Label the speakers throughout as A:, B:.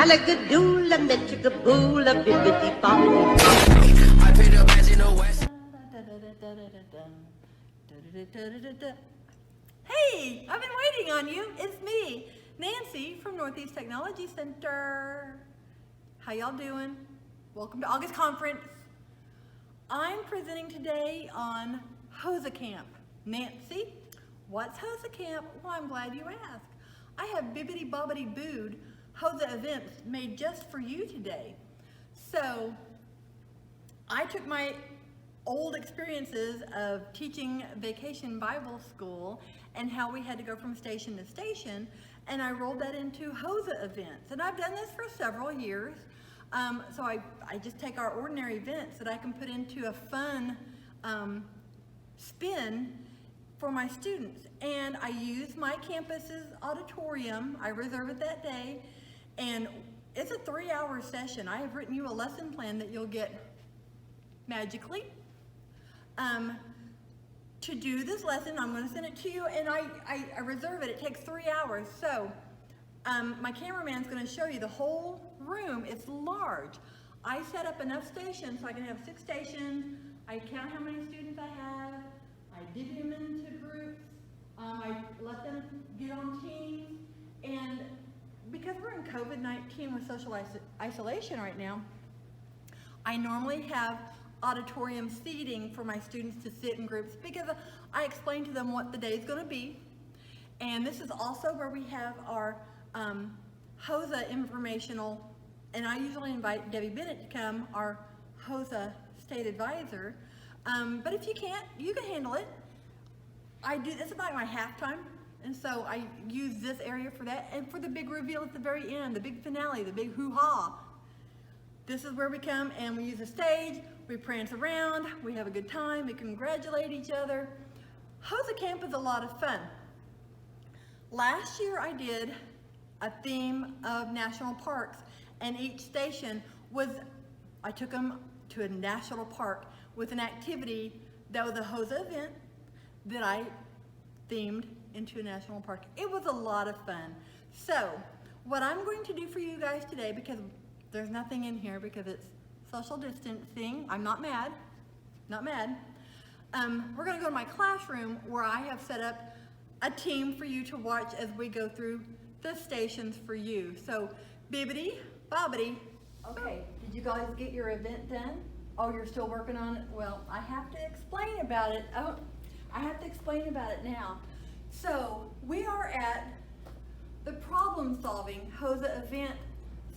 A: Shabba-la-ga-doo-la, mitcha-ga-boo-la, bibbidi bobbidi.
B: I paid the bands in the west.
C: Hey, I've been waiting on you. It's me, Nancy from Northeast Technology Center. How y'all doing? Welcome to August Conference. I'm presenting today on HOSA Camp. Nancy, what's HOSA Camp? Well, I'm glad you asked. I have Bibbidi Bobbidi Boo HOSA events made just for you today. So I took my old experiences of teaching Vacation Bible School and how we had to go from station to station, and I rolled that into HOSA events. And I've done this for several years. So I just take our ordinary events that I can put into a fun spin for my students. And I use my campus's auditorium. I reserve it that day. And it's a 3-hour session. I have written you a lesson plan that you'll get magically. To do this lesson, I'm going to send it to you, and I reserve it. It takes 3 hours. So my cameraman's going to show you the whole room. It's large. I set up enough stations so I can have 6 stations. I count how many students I have. I divvy them into groups. I let them get on teams. And because we're in COVID-19 with social isolation right now, I normally have auditorium seating for my students to sit in groups because I explain to them what the day is going to be. And this is also where we have our HOSA informational, and I usually invite Debbie Bennett to come, our HOSA state advisor. But if you can't, you can handle it. This is like my halftime, and so I use this area for that, and for the big reveal at the very end, the big finale, the big hoo-ha. This is where we come and we use a stage, we prance around, we have a good time, we congratulate each other. HOSA Camp is a lot of fun. Last year I did a theme of national parks, and each station I took them to a national park with an activity that was a HOSA event that I themed into a national park. It was a lot of fun. So what I'm going to do for you guys today, because there's nothing in here because it's social distancing. I'm not mad, not mad. We're gonna go to my classroom where I have set up a team for you to watch as we go through the stations for you. So, Bibbidi Bobbidi. Okay, did you guys get your event done? Oh, you're still working on it? Well, I have to explain about it. Oh, I have to explain about it now. So, we are at the problem solving HOSA event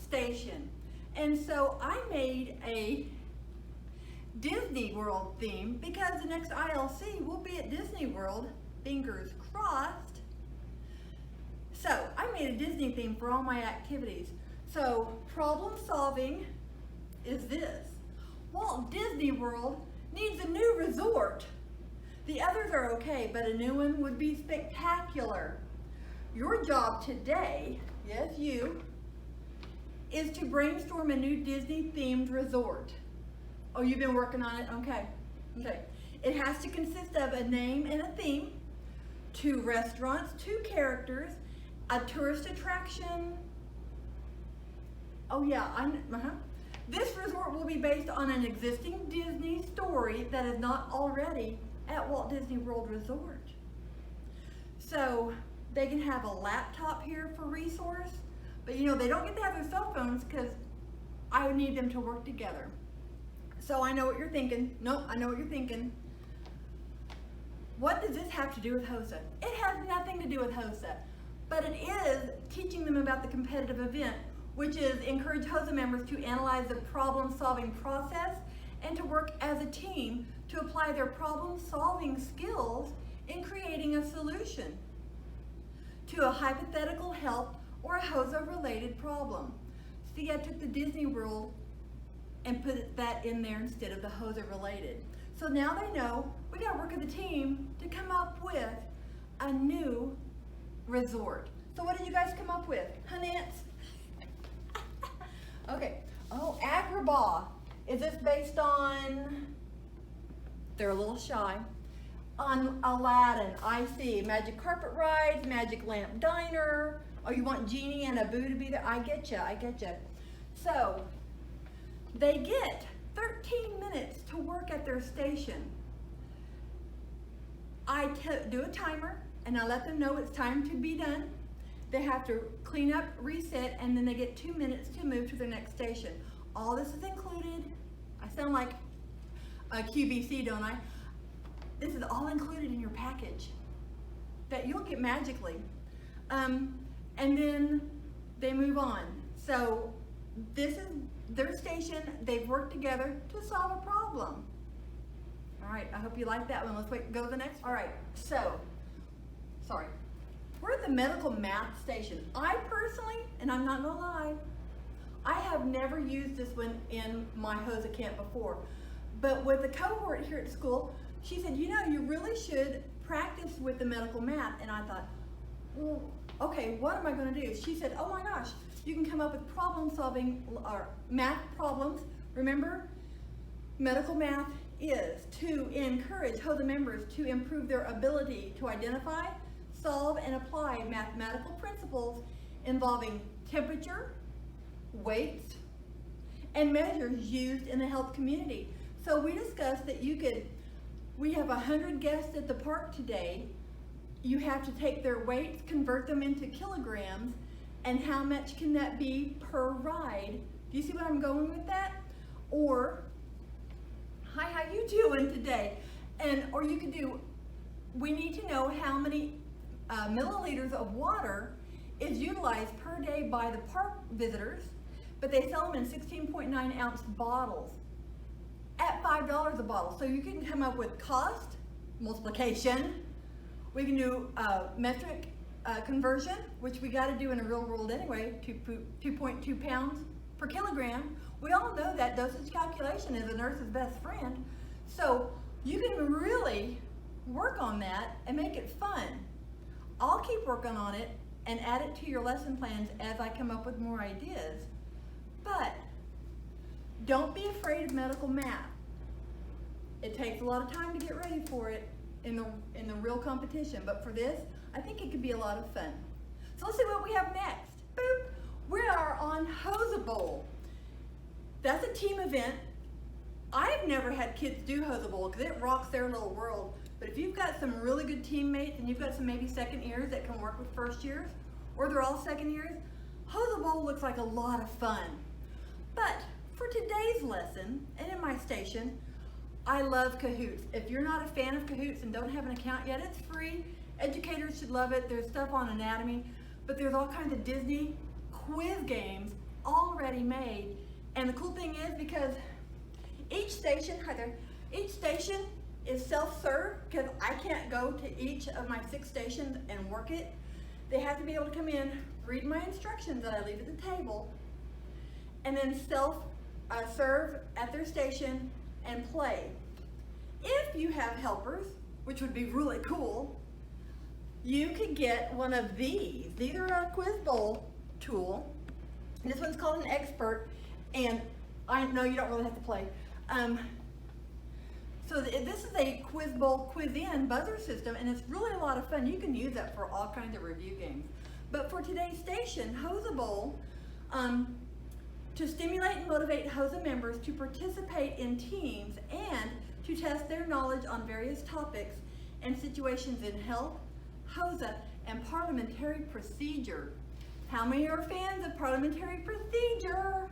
C: station. And so I made a Disney World theme because the next ILC will be at Disney World, fingers crossed. So I made a Disney theme for all my activities. So problem solving is this. Walt Disney World needs a new resort. The others are okay, but a new one would be spectacular. Your job today, yes you, is to brainstorm a new Disney-themed resort. Oh, you've been working on it? Okay. Okay. It has to consist of a name and a theme, 2 restaurants, 2 characters, a tourist attraction. Oh yeah, This resort will be based on an existing Disney story that is not already at Walt Disney World Resort. So they can have a laptop here for resource. But you know, they don't get to have their cell phones because I need them to work together. So I know what you're thinking. No, I know what you're thinking. What does this have to do with HOSA? It has nothing to do with HOSA, but it is teaching them about the competitive event, which is encourage HOSA members to analyze the problem-solving process and to work as a team to apply their problem-solving skills in creating a solution to a hypothetical health or a HOSA-related problem. See, I took the Disney World and put that in there instead of the HOSA-related. So now they know we gotta work as a team to come up with a new resort. So what did you guys come up with? Huh, Nance? Okay, oh, Agrabah. Is this based on, they're a little shy. on Aladdin, I see magic carpet rides, magic lamp diner. Oh, you want Genie and Abu to be there? I get you, I get you. So, they get 13 minutes to work at their station. I do a timer, and I let them know it's time to be done. They have to clean up, reset, and then they get 2 minutes to move to their next station. All this is included. I sound like a QVC, don't I? This is all included in your package that you'll get magically. And then they move on. So this is their station. They've worked together to solve a problem. All right, I hope you like that one. Let's go to the next. All right, so, sorry. We're at the medical math station. I personally, and I'm not gonna lie, I have never used this one in my HOSA camp before. But with the cohort here at school, she said, you know, you really should practice with the medical math. And I thought, well, okay, what am I gonna do? She said, oh my gosh, you can come up with problem solving or math problems. Remember, medical math is to encourage HOSA members to improve their ability to identify, solve, and apply mathematical principles involving temperature, weights, and measures used in the health community. So we discussed that we have 100 guests at the park today. You have to take their weights, convert them into kilograms, and how much can that be per ride? Do you see where I'm going with that? Or, hi, how you doing today? Or you could do, we need to know how many milliliters of water is utilized per day by the park visitors, but they sell them in 16.9 ounce bottles at $5 a bottle. So you can come up with cost, multiplication. We can do metric conversion, which we got to do in the real world anyway, 2.2 pounds per kilogram. We all know that dosage calculation is a nurse's best friend. So you can really work on that and make it fun. I'll keep working on it and add it to your lesson plans as I come up with more ideas. But don't be afraid of medical math. It takes a lot of time to get ready for it in the real competition, but for this, I think it could be a lot of fun. So let's see what we have next. Boop! We are on HOSA Bowl. That's a team event. I've never had kids do HOSA Bowl because it rocks their little world. But if you've got some really good teammates and you've got some maybe second years that can work with first years, or they're all second years, HOSA Bowl looks like a lot of fun. But for today's lesson, and in my station, I love Kahoots. If you're not a fan of Kahoots and don't have an account yet, it's free. Educators should love it. There's stuff on anatomy, but there's all kinds of Disney quiz games already made. And the cool thing is, because each station, each station is self-serve, because I can't go to each of my 6 stations and work it. They have to be able to come in, read my instructions that I leave at the table, and then self-serve at their station and play. If you have helpers, which would be really cool, you could get one of these. These are a quiz bowl tool. This one's called an expert, and I know you don't really have to play. So this is a quiz bowl, quiz in buzzer system, and it's really a lot of fun. You can use that for all kinds of review games. But for today's station, HOSA Bowl, to stimulate and motivate HOSA members to participate in teams and to test their knowledge on various topics and situations in health, HOSA, and parliamentary procedure. How many are fans of parliamentary procedure?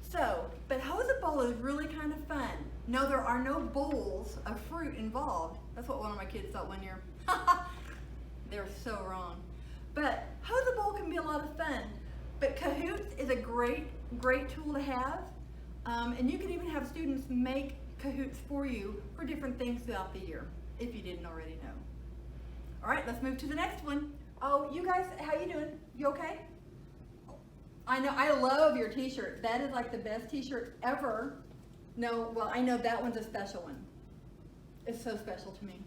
C: So, but HOSA Bowl is really kind of fun. No, there are no bowls of fruit involved. That's what one of my kids thought one year. They're so wrong. But HOSA Bowl can be a lot of fun. But Kahoots is a great tool to have. And you can even have students make Kahoots for you for different things throughout the year, if you didn't already know. All right, let's move to the next one. Oh, you guys, how you doing? You okay? I know, I love your t-shirt. That is like the best t-shirt ever. No, well, I know that one's a special one. It's so special to me.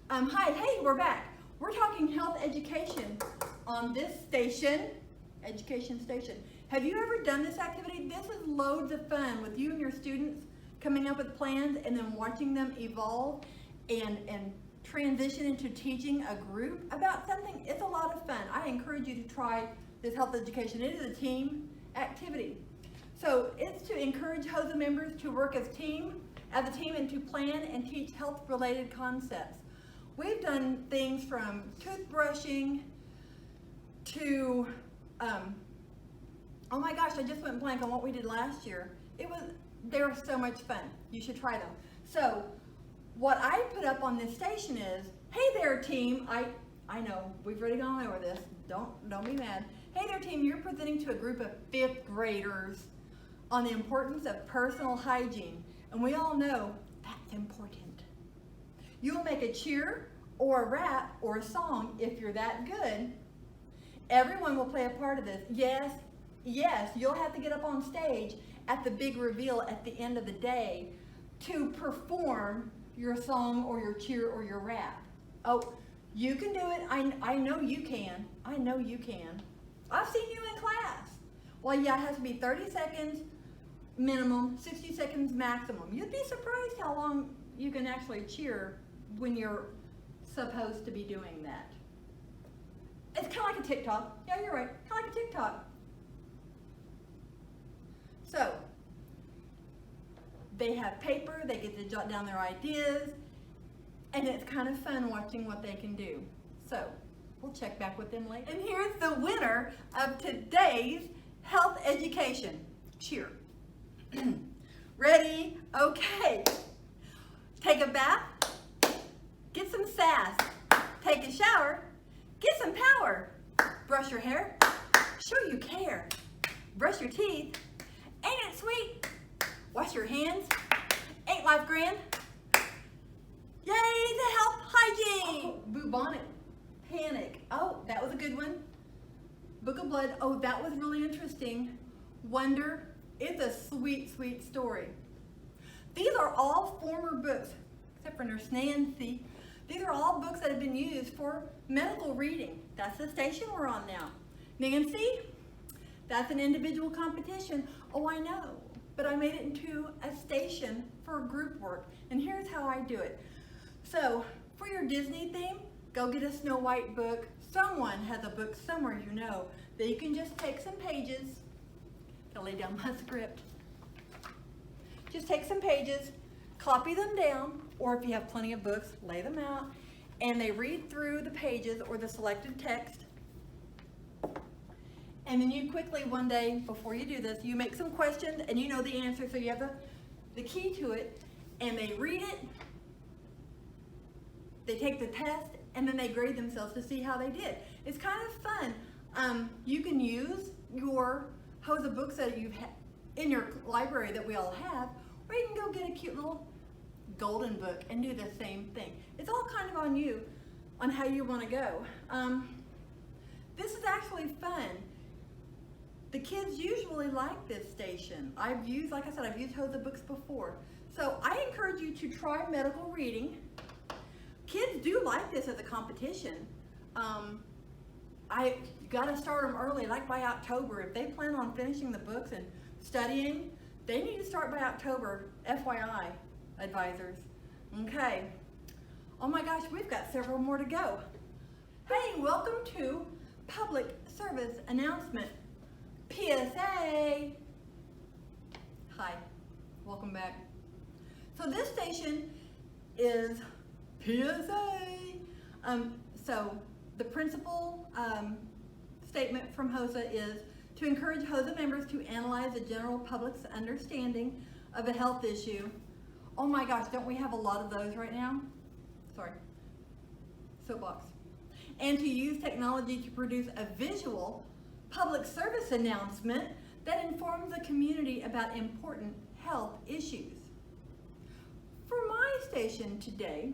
C: Hi, hey, we're back. We're talking health education on this station, education station. Have you ever done this activity? This is loads of fun with you and your students coming up with plans and then watching them evolve and transition into teaching a group about something. It's a lot of fun. I encourage you to try this health education. It is a team activity. So it's to encourage HOSA members to work as a team and to plan and teach health-related concepts. We've done things from toothbrushing to, oh my gosh, I just went blank on what we did last year. They were so much fun. You should try them. So what I put up on this station is, hey there team, I know, we've already gone over this, don't be mad. Hey there team, you're presenting to a group of 5th graders on the importance of personal hygiene. And we all know that's important. You'll make a cheer or a rap or a song if you're that good. Everyone will play a part of this. Yes, you'll have to get up on stage at the big reveal at the end of the day to perform your song or your cheer or your rap. Oh, you can do it. I know you can. I know you can. I've seen you in class. Well, yeah, it has to be 30 seconds minimum, 60 seconds maximum. You'd be surprised how long you can actually cheer when you're supposed to be doing that. It's kind of like a TikTok. Yeah, you're right. Kind of like a TikTok. So, they have paper, they get to jot down their ideas, and it's kind of fun watching what they can do. So, we'll check back with them later. And here's the winner of today's health education. Cheer. Ready? Okay. Take a bath. Get some sass. Take a shower. Get some power. Brush your hair. Show you care. Brush your teeth. Ain't it sweet? Wash your hands. Ain't life grand? Yay to health hygiene! Oh, bubonic panic. Oh, that was a good one. Book of Blood. Oh, that was really interesting. Wonder. It's a sweet, sweet story. These are all former books, except for Nurse Nancy. These are all books that have been used for medical reading. That's the station we're on now. Nancy, that's an individual competition. Oh, I know, but I made it into a station for group work. And here's how I do it. So, for your Disney theme, go get a Snow White book. Someone has a book somewhere you know that you can just take some pages. I'll lay down my script. Just take some pages, copy them down, or if you have plenty of books, lay them out, and they read through the pages or the selected text. And then you quickly, one day, before you do this, you make some questions and you know the answer, so you have the key to it, and they read it, they take the test, and then they grade themselves to see how they did. It's kind of fun. You can use your HOSA books that you've in your library that we all have, or you can go get a cute little golden book and do the same thing. It's all kind of on you, on how you want to go. This is actually fun. The kids usually like this station. Like I said, I've used HOSA books before. So I encourage you to try medical reading. Kids do like this as a competition. You gotta start them early, like by October. If they plan on finishing the books and studying, they need to start by October, FYI, advisors. Okay. Oh my gosh, we've got several more to go. Hey, welcome to Public Service Announcement, PSA. Hi, welcome back. So this station is PSA. So the principal statement from HOSA is to encourage HOSA members to analyze the general public's understanding of a health issue. Oh my gosh, don't we have a lot of those right now? Sorry, soapbox. And to use technology to produce a visual public service announcement that informs the community about important health issues. For my station today,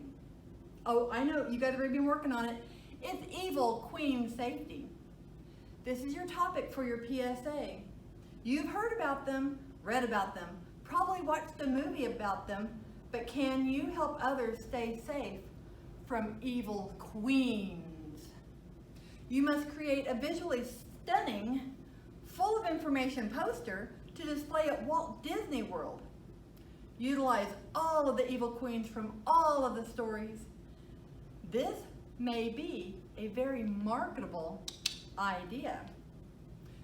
C: oh, I know you guys have already been working on it. It's Evil Queen Safety. This is your topic for your PSA. You've heard about them, read about them, probably watched a movie about them, but can you help others stay safe from evil queens? You must create a visually stunning, full of information poster to display at Walt Disney World. utilize all of the evil queens from all of the stories. This may be a very marketable idea.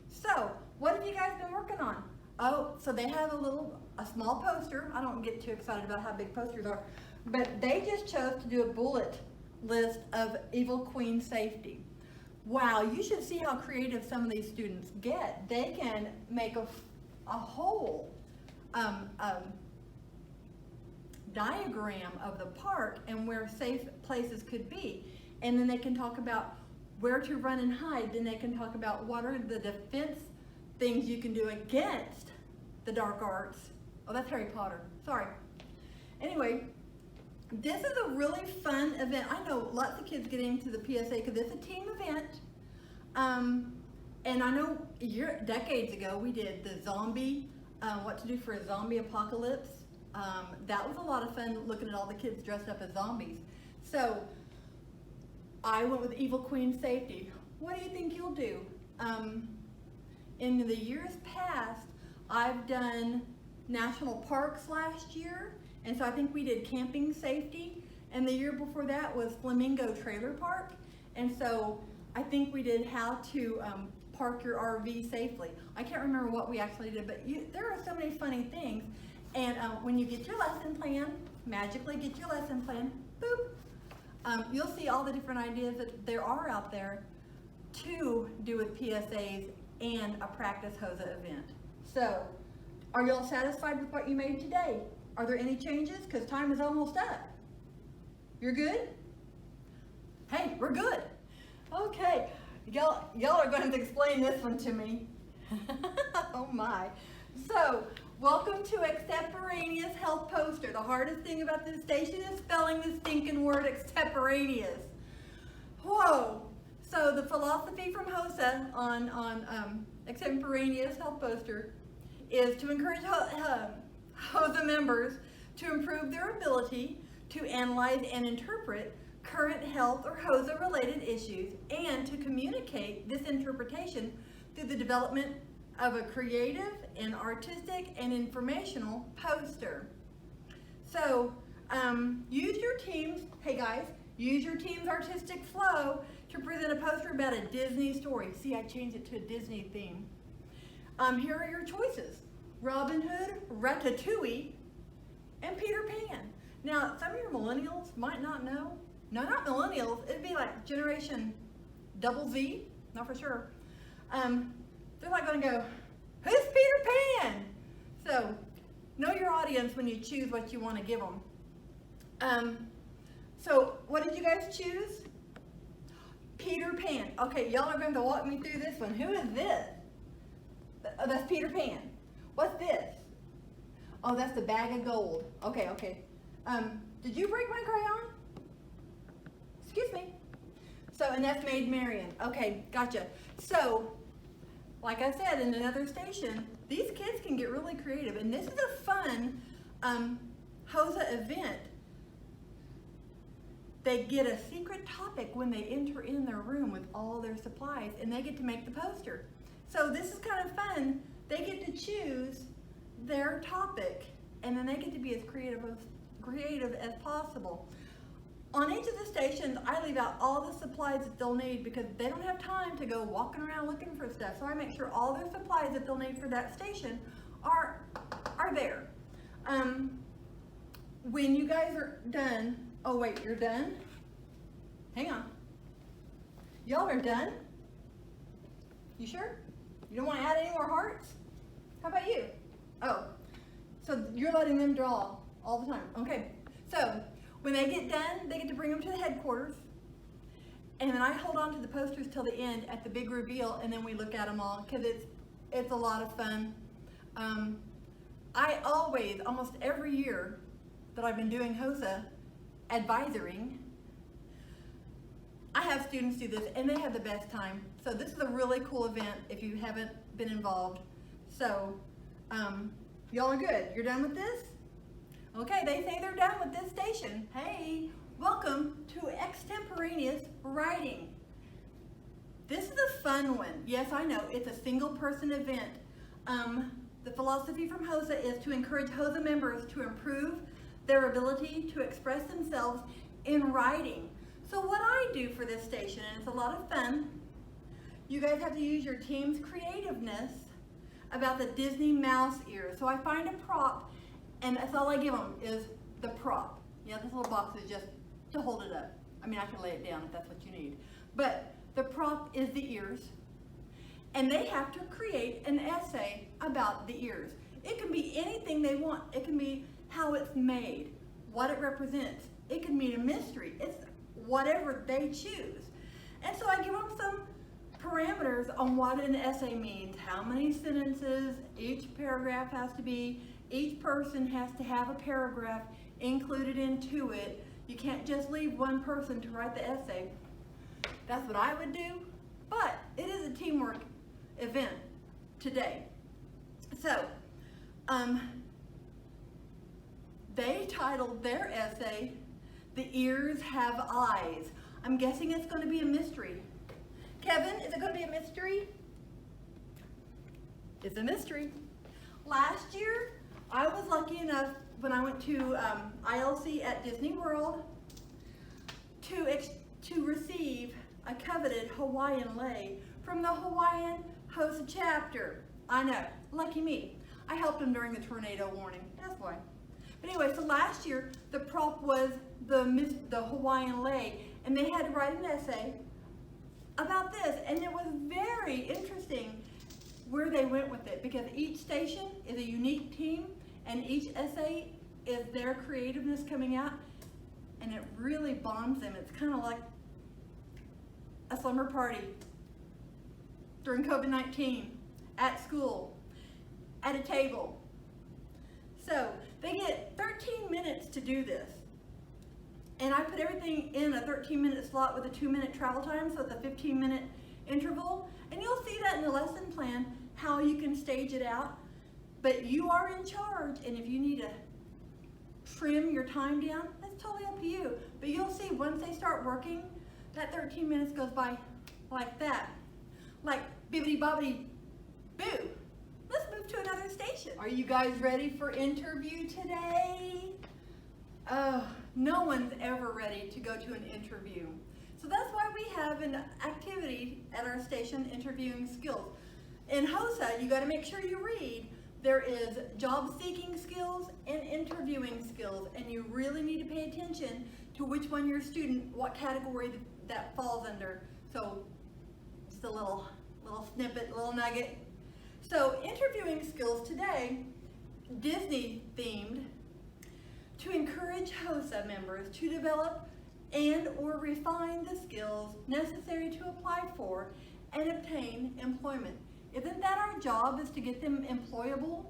C: So, what have you guys been working on? Oh, so they have a small poster. I don't get too excited about how big posters are, but they just chose to do a bullet list of evil queen safety. Wow, you should see how creative some of these students get. They can make a whole diagram of the park and where safe places could be. And then they can talk about where to run and hide. Then they can talk about what are the defense things you can do against the dark arts. Oh, that's Harry Potter. Sorry. Anyway, this is a really fun event. I know lots of kids get into the PSA because it's a team event. And I know decades ago we did the zombie, what to do for a zombie apocalypse. That was a lot of fun looking at all the kids dressed up as zombies. So I went with Evil Queen Safety. What do you think you'll do? In the years past, I've done national parks last year, and so I think we did camping safety, and the year before that was Flamingo Trailer Park, and so I think we did how to park your RV safely. I can't remember what we actually did, but there are so many funny things, and when you get your lesson plan, magically get your lesson plan, boop, you'll see all the different ideas that there are out there to do with PSAs and a practice HOSA event. So, are you all satisfied with what you made today? Are there any changes? Because time is almost up. You're good? Hey, we're good. Okay, y'all are going to explain this one to me. Oh my. So, welcome to Extemporaneous Health Poster. The hardest thing about this station is spelling the stinking word extemporaneous. Whoa. So the philosophy from HOSA on Extemporaneous Health Poster is to encourage HOSA members to improve their ability to analyze and interpret current health or HOSA related issues and to communicate this interpretation through the development of a creative and artistic and informational poster. So use your team's, hey guys, use your team's artistic flow to present a poster about a Disney story. See, I changed it to a Disney theme. Here are your choices: Robin Hood, Ratatouille, and Peter Pan. Now, some of your millennials might not know. No, not millennials. It'd be like Generation Double Z, not for sure. They're like going to go, who's Peter Pan? So, know your audience when you choose what you want to give them. So, what did you guys choose? Peter Pan. Okay, y'all are going to walk me through this one. Who is this? Oh, that's Peter Pan. What's this? Oh, that's the bag of gold. Okay, okay. Did you break my crayon? Excuse me. So, and that's Maid Marian. Okay, gotcha. So, like I said, in another station, these kids can get really creative, and this is a fun HOSA event. They get a secret topic when they enter in their room with all their supplies, and they get to make the poster. So this is kind of fun. They get to choose their topic, and then they get to be as creative as possible. On each of the stations, I leave out all the supplies that they'll need because they don't have time to go walking around looking for stuff. So I make sure all their supplies that they'll need for that station are there. When you guys are done, oh wait, you're done? Hang on. Y'all are done? You sure? You don't want to add any more hearts? How about you? Oh, so you're letting them draw all the time. Okay, so when they get done, they get to bring them to the headquarters. And then I hold on to the posters till the end at the big reveal, and then we look at them all because it's a lot of fun. I always, almost every year that I've been doing HOSA advisoring, I have students do this and they have the best time. So this is a really cool event if you haven't been involved. So y'all are good. You're done with this? Okay, they say they're done with this station. Hey, welcome to Extemporaneous Writing. This is a fun one. Yes, I know, it's a single person event. The philosophy from HOSA is to encourage HOSA members to improve their ability to express themselves in writing. So what I do for this station, and it's a lot of fun, you guys have to use your team's creativeness about the Disney mouse ears. So I find a prop, and that's all I give them is the prop. Yeah, this little box is just to hold it up. I mean, I can lay it down if that's what you need. But the prop is the ears, and they have to create an essay about the ears. It can be anything they want. It can be how it's made, what it represents. It can mean a mystery. It's whatever they choose. And so I give them some parameters on what an essay means, how many sentences each paragraph has to be. Each person has to have a paragraph included into it. You can't just leave one person to write the essay. That's what I would do, but it is a teamwork event today. So, they titled their essay, "The Ears Have Eyes." I'm guessing it's going to be a mystery. Kevin, is it going to be a mystery? It's a mystery. Last year, I was lucky enough when I went to ILC at Disney World to receive a coveted Hawaiian lei from the Hawaiian HOSA chapter. I know, lucky me. I helped them during the tornado warning, that's why. But anyway, so last year, the prop was the Hawaiian lei, and they had to write an essay about this, and it was very interesting where they went with it, because each station is a unique team, and each essay is their creativeness coming out, and it really bonds them. It's kind of like a slumber party during COVID-19, at school, at a table. So they get 13 minutes to do this. And I put everything in a 13-minute slot with a 2-minute travel time, so it's a 15-minute interval. And you'll see that in the lesson plan, how you can stage it out. But you are in charge, and if you need to trim your time down, that's totally up to you. But you'll see once they start working, that 13 minutes goes by like that. Like Bibbidi Bobbidi Boo. Let's move to another station. Are you guys ready for interview today? No one's ever ready to go to an interview. So that's why we have an activity at our station, interviewing skills. In HOSA, you got to make sure you read. There is job seeking skills and interviewing skills, and you really need to pay attention to which one your student, what category that falls under. So just a little snippet, little nugget. So interviewing skills today, Disney themed, to encourage HOSA members to develop and or refine the skills necessary to apply for and obtain employment. Isn't that our job, is to get them employable?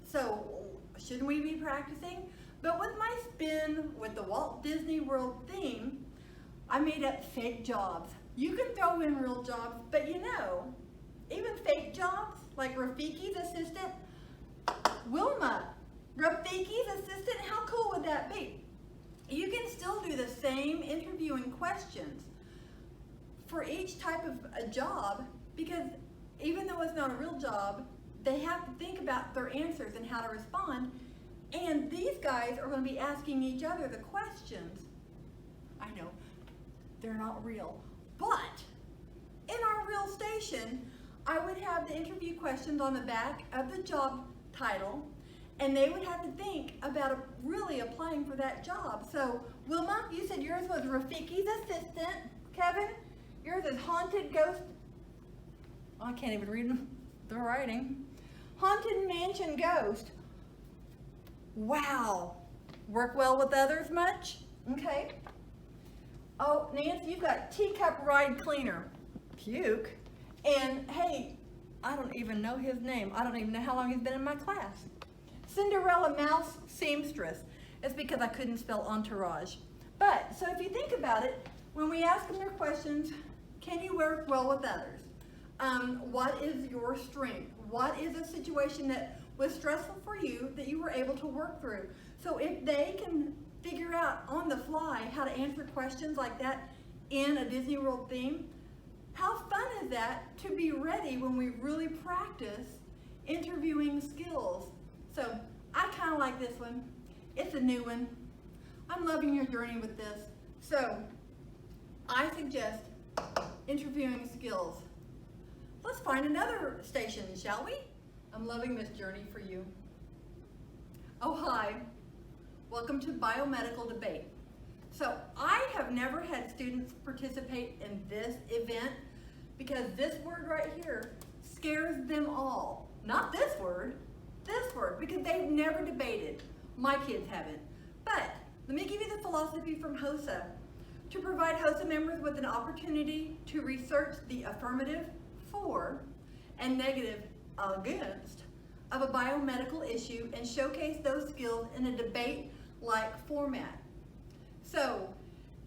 C: So shouldn't we be practicing? But with my spin with the Walt Disney World theme, I made up fake jobs. You can throw in real jobs, but you know, even fake jobs, like Rafiki's assistant, Wilma, Rafiki's assistant, how cool would that be? You can still do the same interviewing questions for each type of a job, because even though it's not a real job, they have to think about their answers and how to respond. And these guys are going to be asking each other the questions. I know, they're not real. But in our real station, I would have the interview questions on the back of the job title, and they would have to think about really applying for that job. So, Wilma, you said yours was Rafiki's assistant. Kevin, yours is haunted ghost. Oh, I can't even read the writing. Haunted mansion ghost. Wow. Work well with others much? Okay. Oh, Nancy, you've got teacup ride cleaner. Puke. And hey, I don't even know his name. I don't even know how long he's been in my class. Cinderella mouse seamstress. It's because I couldn't spell entourage. But, so if you think about it, when we ask them their questions, can you work well with others? What is your strength? What is a situation that was stressful for you that you were able to work through? So if they can figure out on the fly how to answer questions like that in a Disney World theme, how fun is that to be ready when we really practice interviewing skills. So I kind of like this one. It's a new one. I'm loving your journey with this. So I suggest interviewing skills. Let's find another station, shall we? I'm loving this journey for you. Oh, hi. Welcome to Biomedical Debate. So I have never had students participate in this event because this word right here scares them all. Not this word, because they've never debated. My kids haven't. But let me give you the philosophy from HOSA. To provide HOSA members with an opportunity to research the affirmative for and negative against of a biomedical issue and showcase those skills in a debate-like format. So,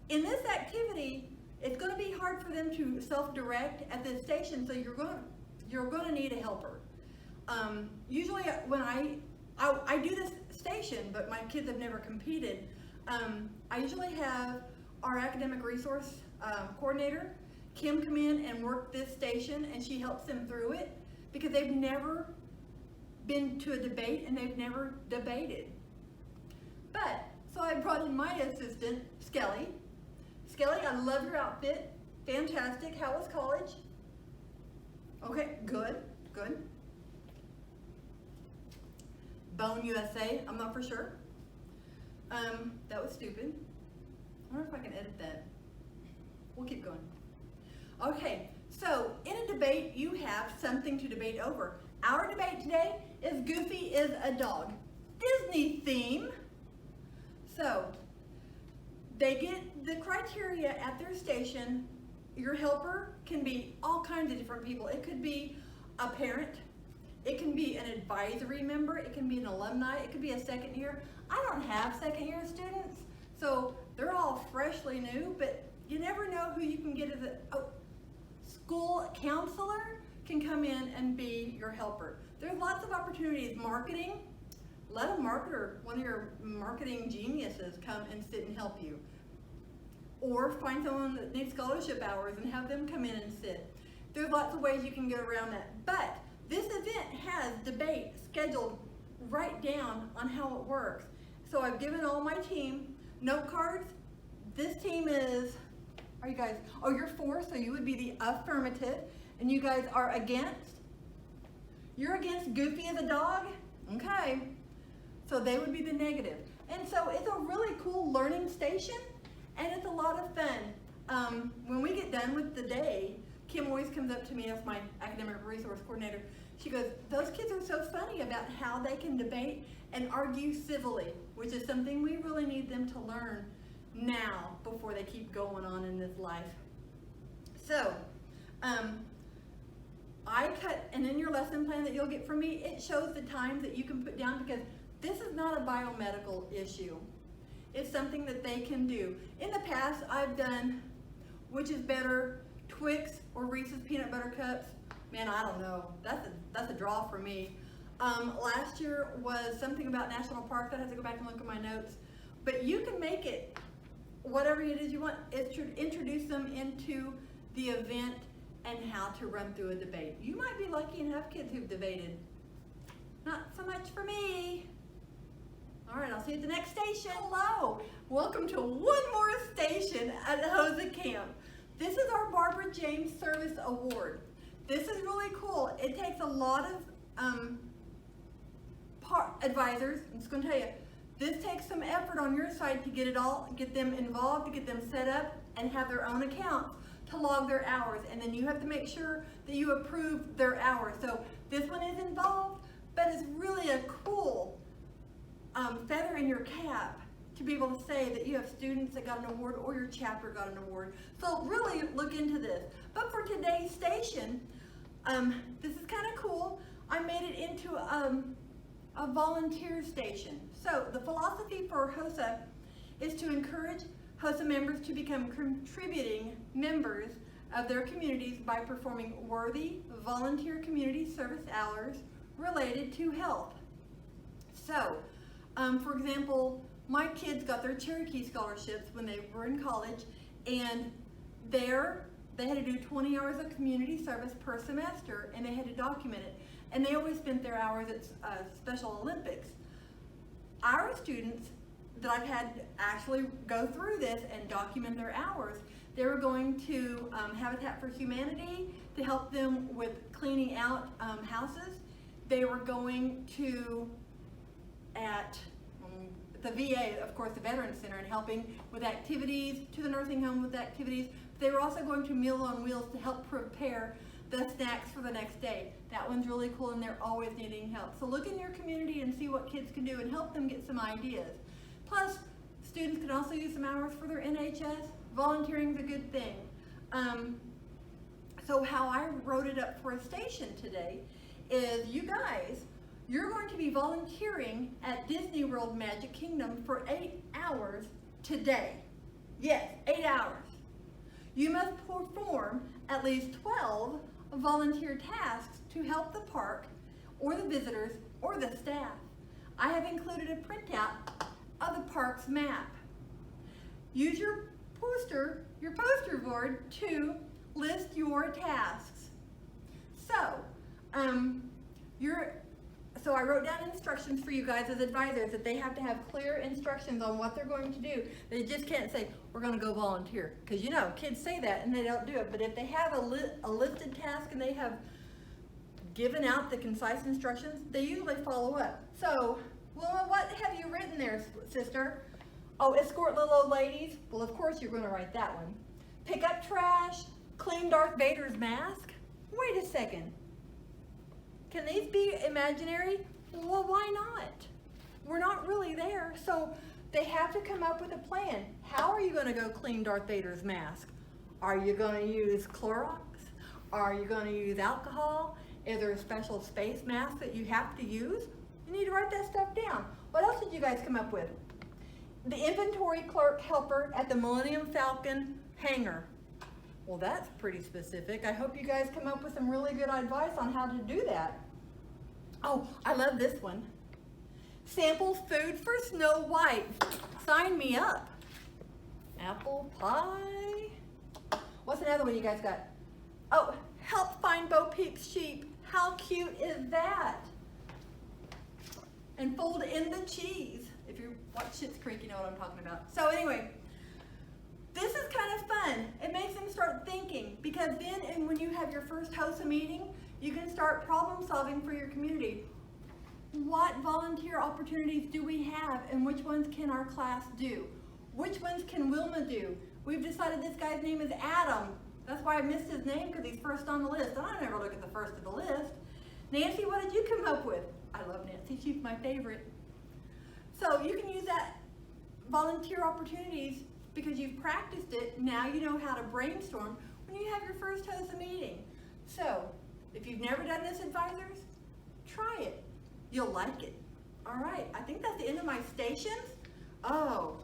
C: in this activity, it's going to be hard for them to self-direct at this station, so you're going to need a helper. Usually, when I do this station, but my kids have never competed, I usually have our academic resource coordinator, Kim, come in and work this station, and she helps them through it because they've never been to a debate and they've never debated. But, so I brought in my assistant, Skelly. Skelly, I love your outfit. Fantastic. How was college? Okay, good. Bone USA, I'm not for sure. That was stupid. I wonder if I can edit that. We'll keep going. Okay, so in a debate, you have something to debate over. Our debate today is Goofy is a dog. Disney theme. So, they get the criteria at their station. Your helper can be all kinds of different people. It could be a parent. It can be an advisory member. It can be an alumni. It could be a second year. I don't have second year students, so they're all freshly new, but you never know who you can get as a school counselor can come in and be your helper. There's lots of opportunities. Marketing, let a marketer, one of your marketing geniuses, come and sit and help you. Or find someone that needs scholarship hours and have them come in and sit. There's lots of ways you can get around that. But this event has debate scheduled right down on how it works. So I've given all my team note cards. This team is, are you guys, oh, you're for, so you would be the affirmative. And you guys are against? You're against Goofy as a dog? Okay. So they would be the negative. And so it's a really cool learning station, and it's a lot of fun. When we get done with the day, Kim always comes up to me as my academic resource coordinator. She goes, those kids are so funny about how they can debate and argue civilly, which is something we really need them to learn now before they keep going on in this life. So, I cut, and in your lesson plan that you'll get from me, it shows the times that you can put down because this is not a biomedical issue. It's something that they can do. In the past, I've done, which is better, Twix or Reese's peanut butter cups. Man, I don't know. That's a draw for me. Last year was something about national parks. I have to go back and look at my notes. But you can make it whatever it is you want. It's to introduce them into the event and how to run through a debate. You might be lucky and have kids who've debated. Not so much for me. All right, I'll see you at the next station. Hello, welcome to one more station at HOSA Camp. This is our Barbara James Service Award. This is really cool. It takes a lot of advisors. I'm just going to tell you, this takes some effort on your side to get them involved, to get them set up, and have their own accounts to log their hours. And then you have to make sure that you approve their hours. So this one is involved, but it's really a cool feather in your cap to be able to say that you have students that got an award or your chapter got an award. So really look into this. But for today's station, this is kind of cool. I made it into a volunteer station. So the philosophy for HOSA is to encourage HOSA members to become contributing members of their communities by performing worthy volunteer community service hours related to health. So, for example, my kids got their Cherokee scholarships when they were in college, and they had to do 20 hours of community service per semester, and they had to document it. and they always spent their hours at Special Olympics. Our students that I've had actually go through this and document their hours, they were going to Habitat for Humanity to help them with cleaning out houses. They were going to at the VA, of course, the Veterans Center, and helping with activities, to the nursing home with activities. They were also going to Meals on Wheels to help prepare the snacks for the next day. That one's really cool, and they're always needing help. So look in your community and see what kids can do and help them get some ideas. Plus, students can also use some hours for their NHS. Volunteering is a good thing. So how I wrote it up for a station today is, you guys, you're going to be volunteering at Disney World Magic Kingdom for 8 hours today. Yes, 8 hours. You must perform at least 12 volunteer tasks to help the park or the visitors or the staff. I have included a printout of the park's map. Use your poster board to list your tasks. So I wrote down instructions for you guys as advisors, that they have to have clear instructions on what they're going to do. They just can't say, we're going to go volunteer. Because you know, kids say that and they don't do it. But if they have a listed task and they have given out the concise instructions, they usually follow up. So, Wilma, what have you written there, sister? Oh, escort little old ladies. Well, of course you're going to write that one. Pick up trash, clean Darth Vader's mask. Wait a second. Can these be imaginary? Well, why not? We're not really there, so they have to come up with a plan. How are you going to go clean Darth Vader's mask? Are you going to use Clorox? Are you going to use alcohol? Is there a special space mask that you have to use? You need to write that stuff down. What else did you guys come up with? The inventory clerk helper at the Millennium Falcon hangar. Well, that's pretty specific. I hope you guys come up with some really good advice on how to do that. Oh, I love this one. Sample food for Snow White. Sign me up. Apple pie. What's another one you guys got? Oh, help find Bo Peep's sheep. How cute is that? And fold in the cheese. If you watch Schitt's Creek, you know what I'm talking about. So anyway, this is kind of fun. It makes them start thinking, because then and when you have your first HOSA meeting, you can start problem solving for your community. What volunteer opportunities do we have, and which ones can our class do? Which ones can Wilma do? We've decided this guy's name is Adam. That's why I missed his name, because he's first on the list. And I never look at the first of the list. Nancy, what did you come up with? I love Nancy. She's my favorite. So you can use that volunteer opportunities because you've practiced it. Now you know how to brainstorm when you have your first HOSA meeting. So if you've never done this, advisors, try it. You'll like it. All right, I think that's the end of my stations. Oh,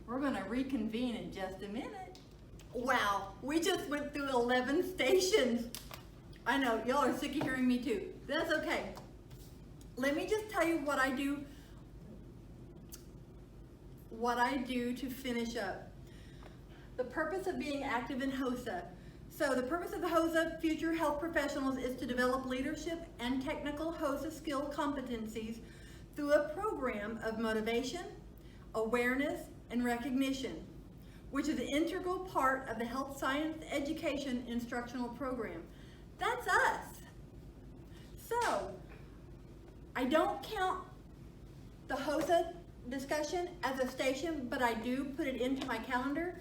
C: we're going to reconvene in just a minute. Wow, we just went through 11 stations. I know, y'all are sick of hearing me too. That's okay. Let me just tell you what I do to finish up. The purpose of being active in HOSA. So the purpose of the HOSA Future Health Professionals is to develop leadership and technical HOSA skill competencies through a program of motivation, awareness, and recognition, which is an integral part of the health science education instructional program. That's us. So I don't count the HOSA discussion as a station, but I do put it into my calendar.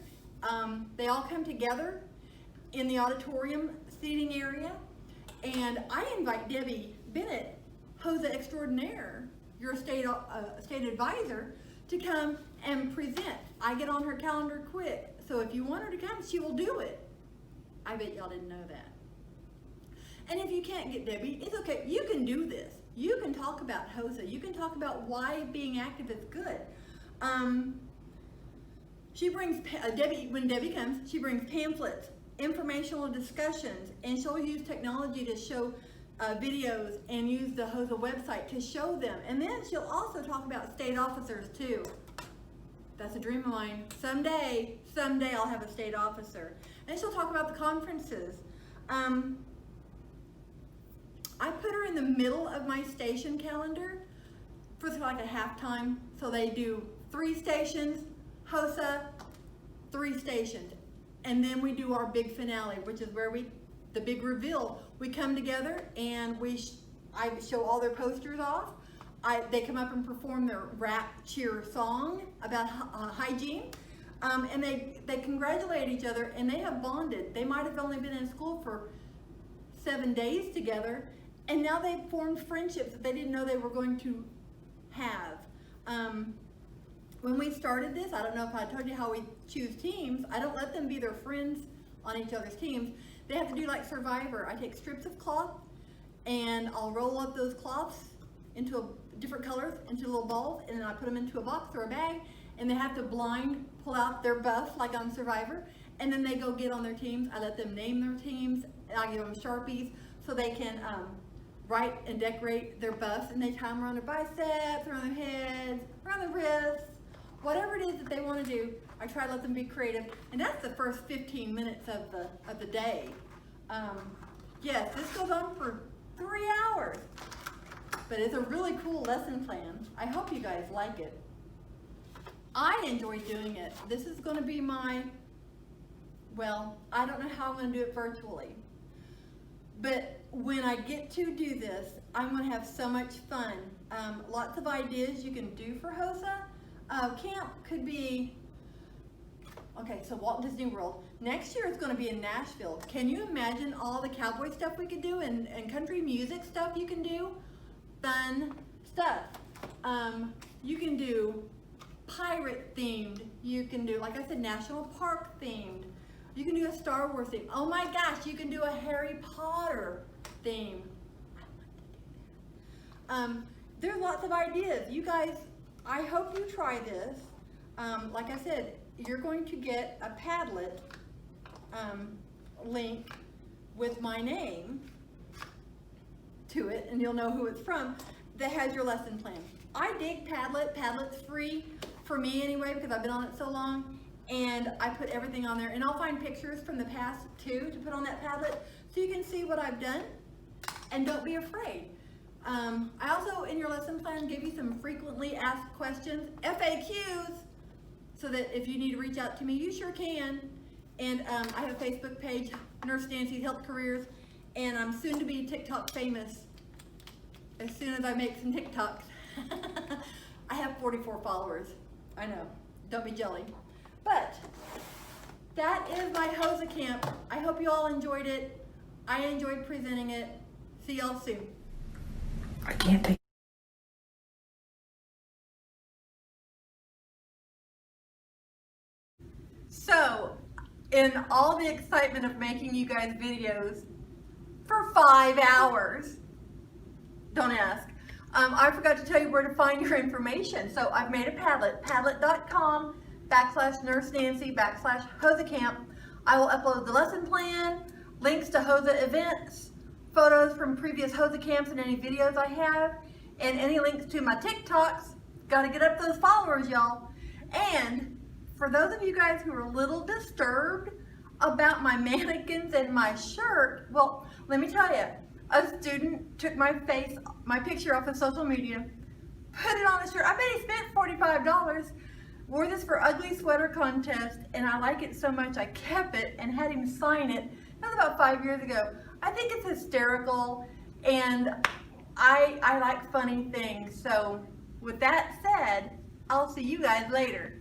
C: They all come together in the auditorium seating area, and I invite Debbie Bennett, HOSA extraordinaire, your state advisor, to come and present. I get on her calendar quick, so if you want her to come, she will do it. I bet y'all didn't know that. And if you can't get Debbie, it's okay. You can do this. You can talk about HOSA. You can talk about why being active is good. She brings, when Debbie comes, she brings pamphlets, informational discussions, and she'll use technology to show videos and use the HOSA website to show them. And then she'll also talk about state officers too. That's a dream of mine. Someday I'll have a state officer. And she'll talk about the conferences. I put her in the middle of my station calendar for like a halftime. So they do 3 stations, HOSA, 3 stations. And then we do our big finale, which is where the big reveal. We come together and I show all their posters off. They come up and perform their rap cheer song about hygiene. And they congratulate each other, and they have bonded. They might have only been in school for 7 days together, and now they've formed friendships that they didn't know they were going to have. When we started this, I don't know if I told you how we choose teams. I don't let them be their friends on each other's teams. They have to do like Survivor. I take strips of cloth, and I'll roll up those cloths into different colors, into little balls, and then I put them into a box or a bag, and they have to blind pull out their buff like on Survivor, and then they go get on their teams. I let them name their teams, and I give them Sharpies so they can write and decorate their buffs, and they tie them around their biceps, around their heads, around their wrists, whatever it is that they want to do. I try to let them be creative, and that's the first 15 minutes of the day. Yes, this goes on for 3 hours, but it's a really cool lesson plan. I hope you guys like it. I enjoy doing it. This is going to be well, I don't know how I'm going to do it virtually. But when I get to do this, I'm going to have so much fun. Lots of ideas you can do for HOSA. Camp could be, okay, so Walt Disney World. Next year it's going to be in Nashville. Can you imagine all the cowboy stuff we could do and country music stuff you can do? Fun stuff. You can do pirate themed. You can do, like I said, national park themed. You can do a Star Wars theme. Oh my gosh, you can do a Harry Potter theme. There's lots of ideas. You guys, I hope you try this. Like I said, you're going to get a Padlet link with my name to it, and you'll know who it's from, that has your lesson plan. I dig Padlet. Padlet's free for me anyway because I've been on it so long, and I put everything on there, and I'll find pictures from the past too to put on that Padlet so you can see what I've done, and don't be afraid. I also, in your lesson plan, give you some frequently asked questions, FAQs, so that if you need to reach out to me, you sure can. And I have a Facebook page, Nurse Nancy's Health Careers, and I'm soon to be TikTok famous as soon as I make some TikToks. I have 44 followers. I know, don't be jelly. But that is my HOSA camp. I hope you all enjoyed it. I enjoyed presenting it. See y'all soon.
D: I can't take
C: So, in all the excitement of making you guys videos for 5 hours, don't ask, I forgot to tell you where to find your information. So I've made a Padlet, padlet.com/Nurse Nancy/HOSA Camp. I will upload the lesson plan, links to HOSA events, photos from previous HOSA camps and any videos I have, and any links to my TikToks. Got to get up those followers, y'all. And for those of you guys who are a little disturbed about my mannequins and my shirt, well, let me tell you, a student took my picture off of social media, put it on the shirt. I bet he spent $45. Wore this for Ugly Sweater Contest, and I like it so much I kept it and had him sign it. That was about 5 years ago. I think it's hysterical, and I like funny things. So with that said, I'll see you guys later.